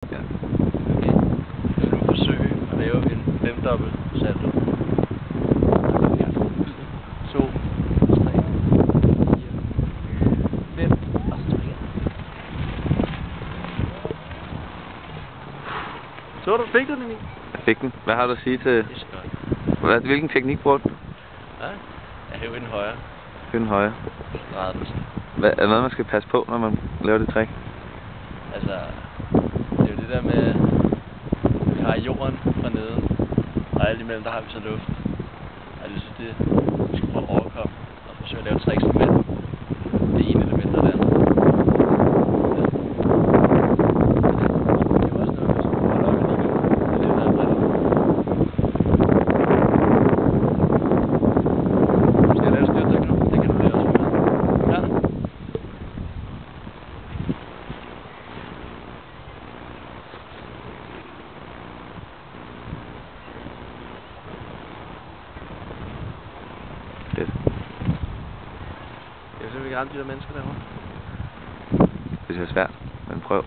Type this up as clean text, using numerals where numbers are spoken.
Ja. Okay. Jeg vil nu forsøge at lave en 5-dobbelt salto. 2, 3, 4, 5, og så springer. Så du, fik du den, Emil? Jeg fik den. Hvad har du at sige til... Det er godt. Hvilken teknik brugte du? Ja, jeg hæver i den højre. Den højre. Drejer den sådan. Hvad, er der noget, man skal passe på, når man laver det trick? Altså, det er jo det der med, vi har jorden fra neden, og alt imellem, der har vi så luft. Og det synes det, vi skal prøve at overkomme, og forsøge at lave tricks imellem det ene element og det andet. Ja. Det er jo også noget, vi skal prøve at holde øje lige nu. Det er det, der er bredt. Skal jeg lave styrtryk nu? Det kan du lave også med. Ja. Fedt. Jeg vil se, om vi kan ramme de der mennesker derovre. Det er svært, men prøv.